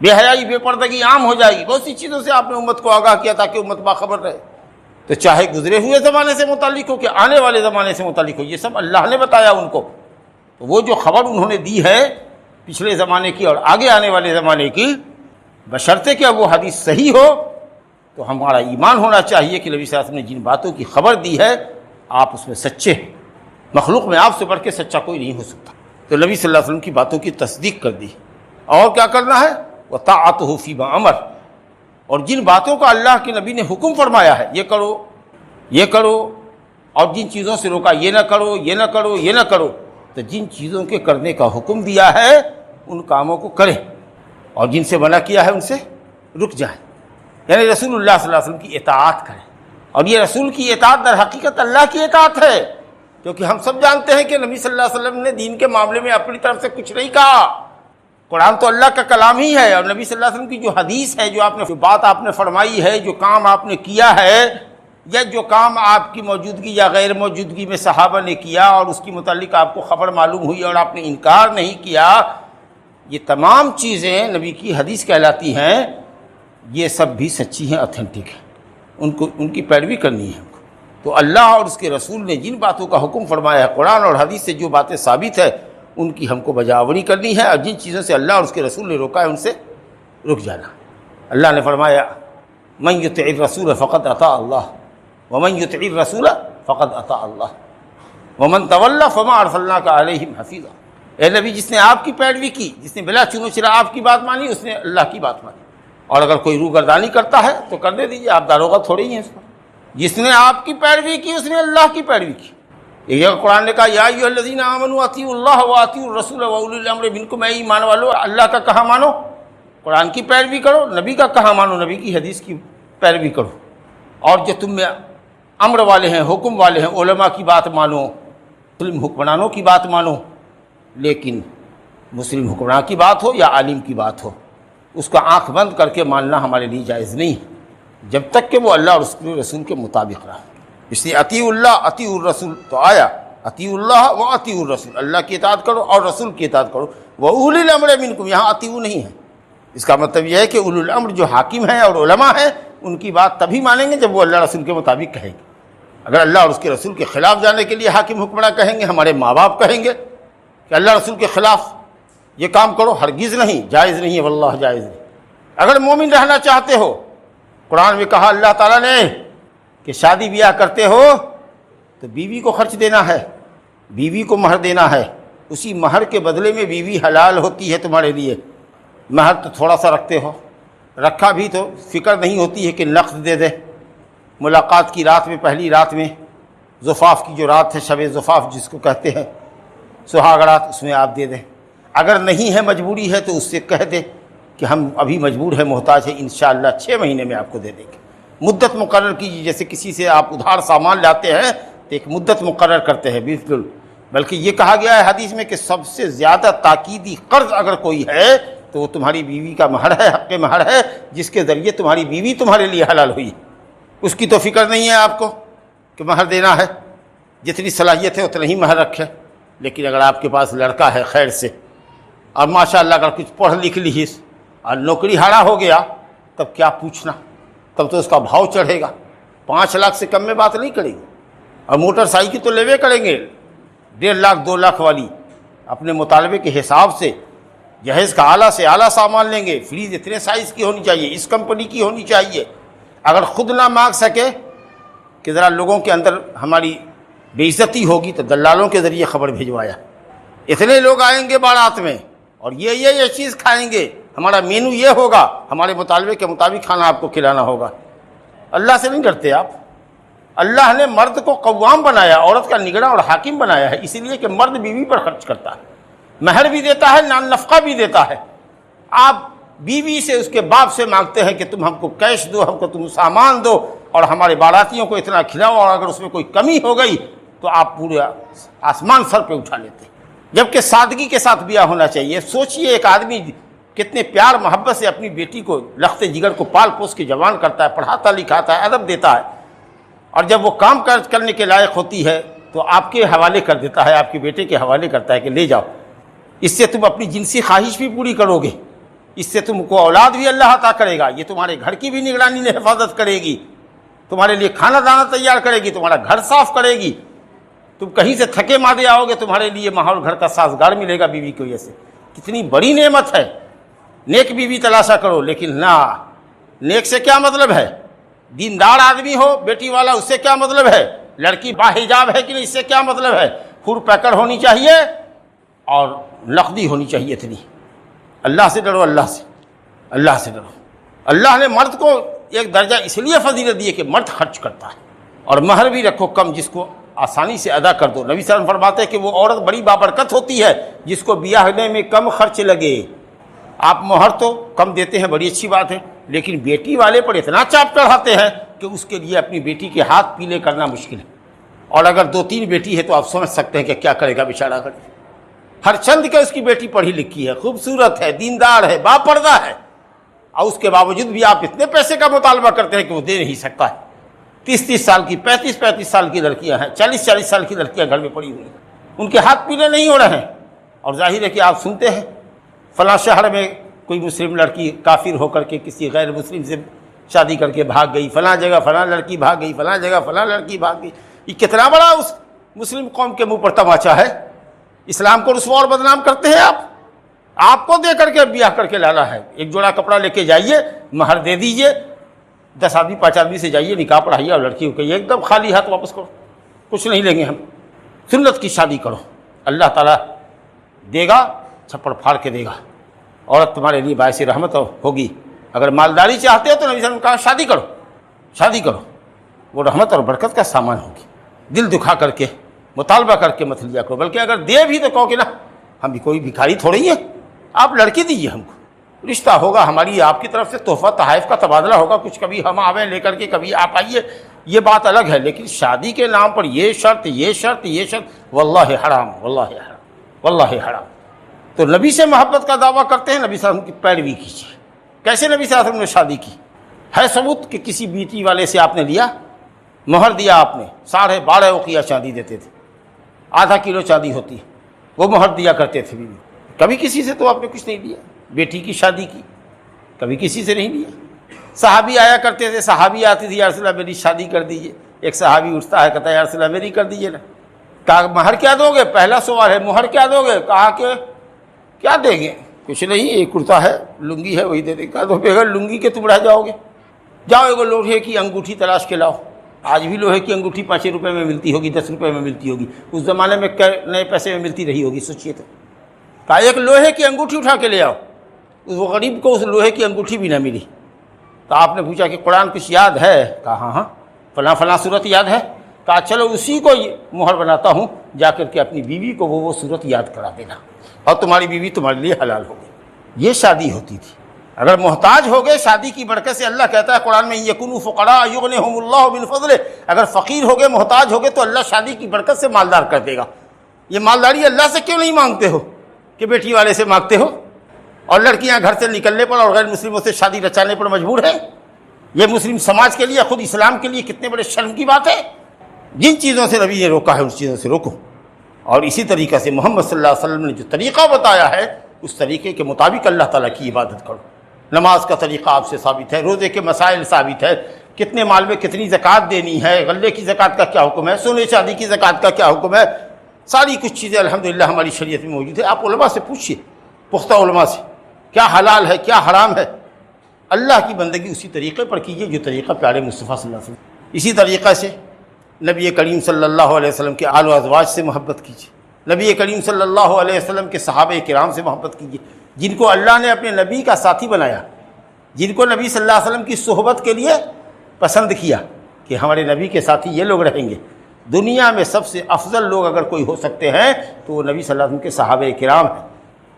S1: بے حیائی بے پردگی عام ہو جائے گی۔ بہت سی چیزوں سے آپ نے امت کو آگاہ کیا تاکہ امت باخبر رہے۔ تو چاہے گزرے ہوئے زمانے سے متعلق ہو کہ آنے والے زمانے سے متعلق ہو، یہ سب اللہ نے بتایا ان کو۔ تو وہ جو خبر انہوں نے دی ہے پچھلے زمانے کی اور آگے آنے والے زمانے کی، بشرطے کہ وہ حدیث صحیح ہو، تو ہمارا ایمان ہونا چاہیے کہ نبی صلی اللہ علیہ وسلم نے جن باتوں کی خبر دی ہے آپ اس میں سچے ہیں۔ مخلوق میں آپ سے بڑھ کے سچا کوئی نہیں ہو سکتا۔ تو نبی صلی اللہ علیہ وسلم کی باتوں کی تصدیق کر دی۔ اور کیا کرنا ہے؟ وَطَاعَتُهُ فِي مَا أَمَرَ، اور جن باتوں کا اللہ کے نبی نے حکم فرمایا ہے، یہ کرو یہ کرو، اور جن چیزوں سے روکا یہ نہ کرو یہ نہ کرو یہ نہ کرو، تو جن چیزوں کے کرنے کا حکم دیا ہے ان کاموں کو کریں، اور جن سے منع کیا ہے ان سے رک جائیں، یعنی رسول اللہ صلی اللہ علیہ وسلم کی اطاعت کریں۔ اور یہ رسول کی اطاعت در حقیقت اللہ کی اطاعت ہے، کیونکہ ہم سب جانتے ہیں کہ نبی صلی اللہ علیہ وسلم نے دین کے معاملے میں اپنی طرف سے کچھ نہیں کہا۔ قرآن تو اللہ کا کلام ہی ہے، اور نبی صلی اللہ علیہ وسلم کی جو حدیث ہے، جو بات آپ نے فرمائی ہے، جو کام آپ نے کیا ہے، یا جو کام آپ کی موجودگی یا غیر موجودگی میں صحابہ نے کیا اور اس کی متعلق آپ کو خبر معلوم ہوئی اور آپ نے انکار نہیں کیا، یہ تمام چیزیں نبی کی حدیث کہلاتی ہیں۔ یہ سب بھی سچی ہیں، اتھینٹک ہیں، ان کی پیروی کرنی ہے ہم کو۔ تو اللہ اور اس کے رسول نے جن باتوں کا حکم فرمایا ہے، قرآن اور حدیث سے جو باتیں ثابت ہے، ان کی ہم کو بجاوری کرنی ہے، اور جن چیزوں سے اللہ اور اس کے رسول نے روکا ہے ان سے رک جانا۔ اللہ نے فرمایا من یطع الرسول فقد اطاع اللہ ومن یطع الرسول فقد اطاع اللہ ومن تولی فما ارسلناک علیہم حفیظا۔ اے نبی، جس نے آپ کی پیروی کی، جس نے بلا چنو چرا آپ کی بات مانی، اس نے اللہ کی بات مانی، اور اگر کوئی روگردانی کرتا ہے تو کرنے دیجیے، آپ داروغہ تھوڑے ہی ہیں اس پر۔ جس نے آپ کی پیروی کی اس نے اللہ کی پیروی کی۔ ایک جگہ قرآن نے کہا یا ایھا الذین آمنوا اطیعوا اللہ واطیعوا الرسول واولی الامر منکم، اے ایمان والو اللہ کا کہا مانو، قرآن کی پیروی کرو، نبی کا کہا مانو، نبی کی حدیث کی پیروی کرو، اور جو تم میں امر والے ہیں، حکم والے ہیں، علماء کی بات مانو، مسلم حکمرانوں کی بات مانو، لیکن مسلم حکمران کی بات ہو یا عالم کی بات ہو، اس کا آنکھ بند کر کے ماننا ہمارے لیے جائز نہیں ہے جب تک کہ وہ اللہ اور اس کے رسول کے مطابق رہا۔ اس لیے اطیعوا اللہ اطیعوا الرسول تو آیا، اطیعوا اللہ و اطیعوا الرسول، اللہ کی اطاعت کرو اور رسول کی اطاعت کرو، واولی الامر منکم، یہاں اطیعوا نہیں ہے۔ اس کا مطلب یہ ہے کہ اولو الامر جو حاکم ہیں اور علماء ہیں، ان کی بات تبھی مانیں گے جب وہ اللہ رسول کے مطابق کہیں گے۔ اگر اللہ اور اس کے رسول کے خلاف جانے کے لیے حاکم حکمراں کہیں گے، ہمارے ماں باپ کہیں گے کہ اللہ رسول کے خلاف یہ کام کرو، ہرگز نہیں، جائز نہیں ہے، واللہ جائز نہیں۔ اگر مومن رہنا چاہتے ہو، قرآن میں کہا اللہ تعالیٰ نے کہ شادی بیاہ کرتے ہو تو بیوی کو خرچ دینا ہے، بیوی کو مہر دینا ہے، اسی مہر کے بدلے میں بیوی حلال ہوتی ہے تمہارے لیے۔ مہر تو تھوڑا سا رکھتے ہو، رکھا بھی تو فکر نہیں ہوتی ہے کہ نقد دے دے، ملاقات کی رات میں، پہلی رات میں زفاف کی جو رات ہے، شب زفاف جس کو کہتے ہیں، سہاگ رات، اس میں آپ دے دیں۔ اگر نہیں ہے، مجبوری ہے، تو اس سے کہہ دیں کہ ہم ابھی مجبور ہیں، محتاج ہیں، انشاءاللہ 6 مہینے میں آپ کو دے دیں گے۔ مدت مقرر کیجیے، جیسے کسی سے آپ ادھار سامان لاتے ہیں تو ایک مدت مقرر کرتے ہیں، بالکل۔ بلکہ یہ کہا گیا ہے حدیث میں کہ سب سے زیادہ تاکیدی قرض اگر کوئی ہے تو وہ تمہاری بیوی کا مہر ہے، حق مہر ہے، جس کے ذریعے تمہاری بیوی تمہارے لیے حلال ہوئی۔ اس کی تو فکر نہیں ہے آپ کو کہ مہر دینا ہے، جتنی صلاحیت ہے اتنا ہی مہر رکھے۔ لیکن اگر آپ کے پاس لڑکا ہے خیر سے، اور ماشاءاللہ اگر کچھ پڑھ لکھ لی اور نوکری ہارا ہو گیا، تب کیا پوچھنا، تب تو اس کا بھاؤ چڑھے گا، 5 لاکھ سے کم میں بات نہیں کرے گی۔ اور موٹر سائیکل تو لیوے کریں گے 1.5 لاکھ 2 لاکھ والی، اپنے مطالبے کے حساب سے جہیز کا اعلیٰ سے اعلیٰ سامان لیں گے۔ فریج اتنے سائز کی ہونی چاہیے، اس کمپنی کی ہونی چاہیے۔ اگر خود نہ مانگ سکے کہ ذرا لوگوں کے اندر ہماری بے عزتی ہوگی، تو دلالوں کے ذریعے خبر بھیجوایا، اتنے لوگ آئیں گے بارات میں اور یہ چیز کھائیں گے، ہمارا مینو یہ ہوگا، ہمارے مطالبے کے مطابق کھانا آپ کو کھلانا ہوگا۔ اللہ سے نہیں ڈرتے آپ؟ اللہ نے مرد کو قوام بنایا، عورت کا نگراں اور حاکم بنایا ہے، اسی لیے کہ مرد بیوی پر خرچ کرتا ہے، مہر بھی دیتا ہے، نان نفقہ بھی دیتا ہے۔ آپ بیوی سے، اس کے باپ سے مانگتے ہیں کہ تم ہم کو کیش دو، ہم کو تم سامان دو، اور ہمارے باراتیوں کو اتنا کھلاؤ، اور اگر اس میں کوئی کمی ہو گئی تو آپ پورے آسمان سر پہ اٹھا لیتے ہیں۔ جبکہ سادگی کے ساتھ بیاہ ہونا چاہیے۔ سوچئے ایک آدمی کتنے پیار محبت سے اپنی بیٹی کو، لخت جگر کو پال پوس کے جوان کرتا ہے، پڑھاتا لکھاتا ہے، ادب دیتا ہے، اور جب وہ کام کرنے کے لائق ہوتی ہے تو آپ کے حوالے کر دیتا ہے، آپ کے بیٹے کے حوالے کرتا ہے کہ لے جاؤ، اس سے تم اپنی جنسی خواہش بھی پوری کرو گے، اس سے تم کو اولاد بھی اللہ عطا کرے گا، یہ تمہارے گھر کی بھی نگرانی نے حفاظت کرے گی، تمہارے لیے کھانا دانا تیار کرے گی، تمہارا گھر صاف کرے گی، تم کہیں سے تھکے مادے آؤ گے، تمہارے لیے ماحول گھر کا سازگار ملے گا بیوی کی وجہ سے۔ کتنی بڑی نعمت ہے۔ نیک بیوی تلاشا کرو، لیکن نہ، نیک سے کیا مطلب ہے؟ دیندار آدمی ہو بیٹی والا، اس سے کیا مطلب ہے؟ لڑکی باحجاب ہے کہ نہیں، اس سے کیا مطلب ہے؟ فور پیکر ہونی چاہیے اور نقدی ہونی چاہیے اتنی۔ اللہ سے ڈرو، اللہ سے، اللہ سے ڈرو۔ اللہ نے مرد کو ایک درجہ اس لیے فضیلت دی ہے کہ مرد خرچ کرتا ہے، اور مہر بھی رکھو کم، جس کو آسانی سے ادا کر دو۔ نبی صلی اللہ علیہ وسلم فرماتے ہیں کہ وہ عورت بڑی بابرکت ہوتی ہے جس کو بیاہنے میں کم خرچ لگے۔ آپ مہر تو کم دیتے ہیں، بڑی اچھی بات ہے، لیکن بیٹی والے پر اتنا چاپ چڑھاتے ہیں کہ اس کے لیے اپنی بیٹی کے ہاتھ پیلے کرنا مشکل ہے، اور اگر 2-3 بیٹی ہے تو آپ سمجھ سکتے ہیں کہ کیا کرے گا بیچارہ۔ ہر چند کے اس کی بیٹی پڑھی لکھی ہے، خوبصورت ہے، دیندار ہے، باپردہ ہے، اور اس کے باوجود بھی آپ اتنے پیسے کا مطالبہ کرتے ہیں کہ وہ دے نہیں سکتا ہے۔ 30-30 سال کی، 35-35 سال کی لڑکیاں ہیں، 40-40 سال کی لڑکیاں گھر میں پڑی ہوئی ہیں، ان کے ہاتھ پیلے نہیں ہو رہے ہیں، اور ظاہر ہے کہ آپ سنتے ہیں فلاں شہر میں کوئی مسلم لڑکی کافر ہو کر کے کسی غیر مسلم سے شادی کر کے بھاگ گئی، فلاں جگہ فلاں لڑکی بھاگ گئی، فلاں جگہ فلاں لڑکی بھاگ گئی۔ یہ کتنا بڑا اس مسلم قوم کے منہ پر تماچا ہے۔ اسلام کو رسوا اور بدنام کرتے ہیں آپ کو دے کر کے بیاہ کر کے لانا ہے۔ ایک جوڑا کپڑا لے کے جائیے، مہر دے دیجئے، 10 آدمی 5 آدمی سے جائیے، نکاح پڑھائیے، اور لڑکی کو کہیے ایک دم خالی ہاتھ واپس کرو، کچھ نہیں لیں گے ہم۔ سنت کی شادی کرو، اللہ تعالیٰ دے گا، چھپڑ پھاڑ کے دے گا، عورت تمہارے لیے باعث رحمت ہوگی۔ اگر مالداری چاہتے ہو تو نبی صلی اللہ علیہ وسلم نے کہا شادی کرو، شادی کرو، وہ رحمت اور برکت کا سامان ہوگی۔ دل دکھا کر کے، مطالبہ کر کے مت لیا کرو، بلکہ اگر دے بھی تو کہو کہ نا، ہم بھی کوئی بھکاری تھوڑے ہی ہیں، آپ لڑکی دیجیے ہم کو، رشتہ ہوگا، ہماری آپ کی طرف سے تحفہ تحائف کا تبادلہ ہوگا، کچھ کبھی ہم آویں لے کر کے، کبھی آپ آئیے، یہ بات الگ ہے۔ لیکن شادی کے نام پر یہ شرط، یہ شرط، یہ شرط، واللہ حرام، واللہ حرام، واللہ حرام۔ تو نبی سے محبت کا دعویٰ کرتے ہیں، نبی صلی اللہ علیہ وسلم کی پیروی کیجیے۔ کیسے نبی صلی اللہ علیہ وسلم نے شادی کی؟ ہے ثبوت کہ کسی بیٹی والے سے آپ نے لیا، مہر دیا آپ نے، 12.5 اوقیہ چاندی دیتے تھے، ½ کلو چاندی ہوتی ہے، وہ مہر دیا کرتے تھے بیوی۔ کبھی کسی سے تو آپ نے کچھ نہیں لیا، بیٹی کی شادی کی، کبھی کسی سے نہیں لیا۔ صحابی آیا کرتے تھے، صحابی آتی تھی، یا رسول اللہ میری شادی کر دیجیے۔ ایک صحابی اٹھتا ہے، کہتا ہے یا رسول اللہ میری کر دیجیے نا۔ کہا مہر کیا دو گے؟ پہلا سوال ہے مہر کیا دو گے؟ کہا کہ کیا دیں گے؟ کچھ نہیں، ایک کرتا ہے، لنگی ہے، وہی دے دیں۔ کہا تو بغیر لنگی کے تم رہ جاؤ گے، جاؤ ایک لوہے کی انگوٹھی تلاش کے لاؤ۔ آج بھی لوہے کی انگوٹھی 5 روپے میں ملتی ہوگی، 10 روپے میں ملتی ہوگی، اس زمانے میں نئے پیسے میں ملتی رہی ہوگی، سوچیے تو۔ کہا ایک لوہے کی انگوٹھی اٹھا کے لے آؤ۔ وہ غریب کو اس لوہے کی انگوٹھی بھی نہ ملی۔ تو آپ نے پوچھا کہ قرآن کچھ یاد ہے؟ کہا ہاں ہاں، فلاں فلاں صورت یاد ہے۔ کہا چلو اسی کو مہر بناتا ہوں، جا کر کے اپنی بیوی کو وہ صورت یاد کرا دینا اور تمہاری بیوی تمہارے لیے حلال ہو گئی۔ یہ شادی ہوتی تھی۔ اگر محتاج ہو گئے شادی کی برکت سے، اللہ کہتا ہے قرآن میں یکونوا فقراء یغنیہم اللہ من فضلہ، اگر فقیر ہو گئے محتاج ہو گئے تو اللہ شادی کی برکت سے مالدار کر دے گا۔ یہ مالداری اللہ سے کیوں نہیں مانگتے ہو کہ بیٹی والے سے مانگتے ہو؟ اور لڑکیاں گھر سے نکلنے پر اور غیر مسلموں سے شادی رچانے پر مجبور ہیں۔ یہ مسلم سماج کے لیے، خود اسلام کے لیے کتنے بڑے شرم کی بات ہے۔ جن چیزوں سے نبی نے روکا ہے ان چیزوں سے روکو، اور اسی طریقہ سے محمد صلی اللہ علیہ وسلم نے جو طریقہ بتایا ہے اس طریقے کے مطابق اللہ تعالیٰ کی عبادت کرو۔ نماز کا طریقہ آپ سے ثابت ہے، روزے کے مسائل ثابت ہے، کتنے مال میں کتنی زکوٰۃ دینی ہے، غلے کی زکوٰۃ کا کیا حکم ہے، سونے چاندی کی زکوٰۃ کا کیا حکم ہے، ساری کچھ چیزیں الحمدللہ ہماری شریعت میں موجود ہے۔ آپ علماء سے پوچھیے، پختہ علماء سے، کیا حلال ہے کیا حرام ہے۔ اللہ کی بندگی اسی طریقے پر کیجیے جو طریقہ پیارے مصطفیٰ صلی اللہ علیہ وسلم۔ اسی طریقے سے نبی کریم صلی اللہ علیہ وسلم کے آل و ازواج سے محبت کیجیے، نبی کریم صلی اللہ علیہ وسلم کے صحابہ کرام سے محبت کیجیے، جن کو اللہ نے اپنے نبی کا ساتھی بنایا، جن کو نبی صلی اللہ علیہ وسلم کی صحبت کے لیے پسند کیا کہ ہمارے نبی کے ساتھی یہ لوگ رہیں گے۔ دنیا میں سب سے افضل لوگ اگر کوئی ہو سکتے ہیں تو وہ نبی صلی اللہ علیہ وسلم کے صحابہ کرام ہیں۔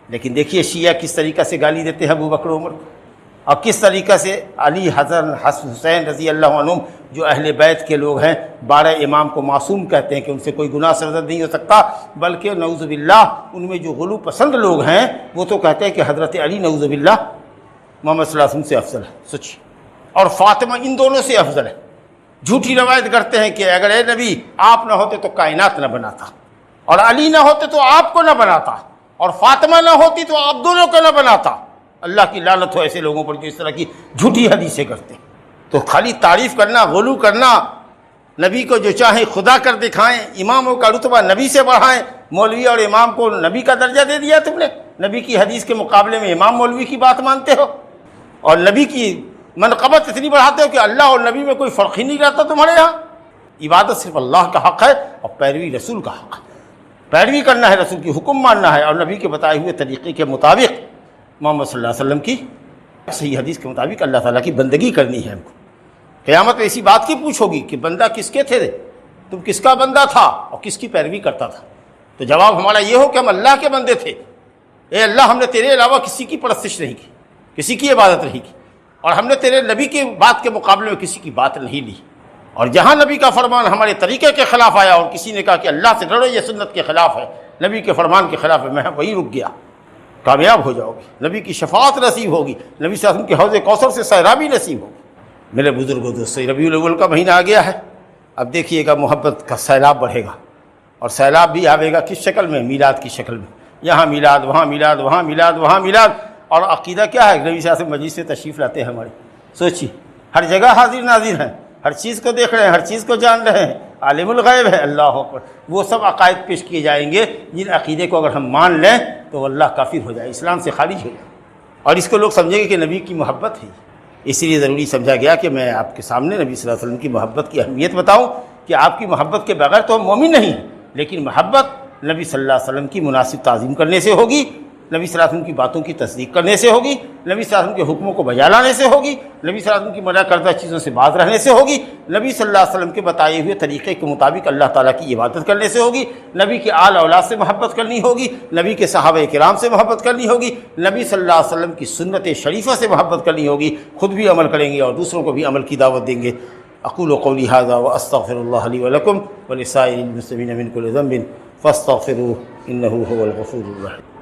S1: لیکن دیکھیے شیعہ کس طریقہ سے گالی دیتے ہیں ابو بکر عمر کو، اور کس طریقہ سے علی حسن حسین رضی اللہ عنہم جو اہل بیت کے لوگ ہیں، 12 امام کو معصوم کہتے ہیں کہ ان سے کوئی گناہ سرزد نہیں ہو سکتا، بلکہ نعوذ باللہ ان میں جو غلو پسند لوگ ہیں وہ تو کہتے ہیں کہ حضرت علی نعوذ باللہ محمد صلی اللہ علیہ وسلم سے افضل ہے، سچ، اور فاطمہ ان دونوں سے افضل ہے۔ جھوٹی روایت کرتے ہیں کہ اگر اے نبی آپ نہ ہوتے تو کائنات نہ بناتا، اور علی نہ ہوتے تو آپ کو نہ بناتا، اور فاطمہ نہ ہوتی تو آپ دونوں کو نہ بناتا۔ اللہ کی لعنت ہو ایسے لوگوں پر جو اس طرح کی جھوٹی حدیثیں کرتے ہیں۔ تو خالی تعریف کرنا، غلو کرنا، نبی کو جو چاہیں خدا کر دکھائیں، اماموں کا رتبہ نبی سے بڑھائیں، مولوی اور امام کو نبی کا درجہ دے دیا تم نے، نبی کی حدیث کے مقابلے میں امام مولوی کی بات مانتے ہو، اور نبی کی منقبت اتنی بڑھاتے ہو کہ اللہ اور نبی میں کوئی فرق ہی نہیں رہتا تمہارے یہاں۔ عبادت صرف اللہ کا حق ہے اور پیروی رسول کا حق ہے، پیروی کرنا ہے، رسول کی حکم ماننا ہے، اور نبی کے بتائے ہوئے طریقے کے مطابق محمد صلی اللہ علیہ وسلم کی صحیح حدیث کے مطابق اللہ تعالیٰ کی بندگی کرنی ہے ہم کو۔ قیامت میں اسی بات کی پوچھ ہوگی کہ بندہ کس کے تھے، تم کس کا بندہ تھا اور کس کی پیروی کرتا تھا؟ تو جواب ہمارا یہ ہو کہ ہم اللہ کے بندے تھے، اے اللہ ہم نے تیرے علاوہ کسی کی پرستش نہیں کی، کسی کی عبادت نہیں کی، اور ہم نے تیرے نبی کی بات کے مقابلے میں کسی کی بات نہیں لی، اور جہاں نبی کا فرمان ہمارے طریقے کے خلاف آیا اور کسی نے کہا کہ اللہ سے ڈرو یہ سنت کے خلاف ہے، نبی کے فرمان کے خلاف ہے، میں وہیں رک گیا، کامیاب ہو جاؤ گے، نبی کی شفاعت نصیب ہوگی، نبی صلی اللہ علیہ وسلم کے حوض کوثر سے سیرابی نصیب ہوگی۔ میرے بزرگوں دوستوں، ربیع الاول کا مہینہ آ گیا ہے، اب دیکھیے گا محبت کا سیلاب بڑھے گا، اور سیلاب بھی آئے گا کس شکل میں؟ میلاد کی شکل میں، یہاں میلاد، وہاں میلاد، وہاں میلاد، وہاں میلاد۔ اور عقیدہ کیا ہے؟ نبی صلی اللہ علیہ وسلم مجلس سے تشریف لاتے ہیں ہمارے، سوچیے ہر جگہ حاضر ناظر ہیں، ہر چیز کو دیکھ رہے ہیں، ہر چیز کو جان رہے ہیں، عالم الغیب ہے، اللہ اکبر۔ وہ سب عقائد پیش کیے جائیں گے جن عقیدے کو اگر ہم مان لیں تو اللہ کافر ہو جائے، اسلام سے خارج ہو جائے، اور اس کو لوگ سمجھیں گے کہ نبی کی محبت ہے۔ اس لیے ضروری سمجھا گیا کہ میں آپ کے سامنے نبی صلی اللہ علیہ وسلم کی محبت کی اہمیت بتاؤں کہ آپ کی محبت کے بغیر تو ہم مومن نہیں ہیں، لیکن محبت نبی صلی اللہ علیہ وسلم کی مناسب تعظیم کرنے سے ہوگی، نبی صلی اللہ علیہ وسلم کی باتوں کی تصدیق کرنے سے ہوگی، نبی صلی اللہ علیہ وسلم کے حکموں کو بجا لانے سے ہوگی، نبی صلی اللہ علیہ وسلم کی منع کردہ چیزوں سے باز رہنے سے ہوگی، نبی صلی اللہ علیہ وسلم کے بتائے ہوئے طریقے کے مطابق اللہ تعالیٰ کی عبادت کرنے سے ہوگی، نبی کے آل اولاد سے محبت کرنی ہوگی، نبی کے صحابہ کرام سے محبت کرنی ہوگی، نبی صلی اللہ علیہ وسلم کی سنت شریفہ سے محبت کرنی ہوگی، خود بھی عمل کریں گے اور دوسروں کو بھی عمل کی دعوت دیں گے۔ اقول قولی ھذا واستغفر اللہ لی ولکم ولسائر المسلمین من کل ذنب فاستغفروہ انہ ھو الغفور الرحیم۔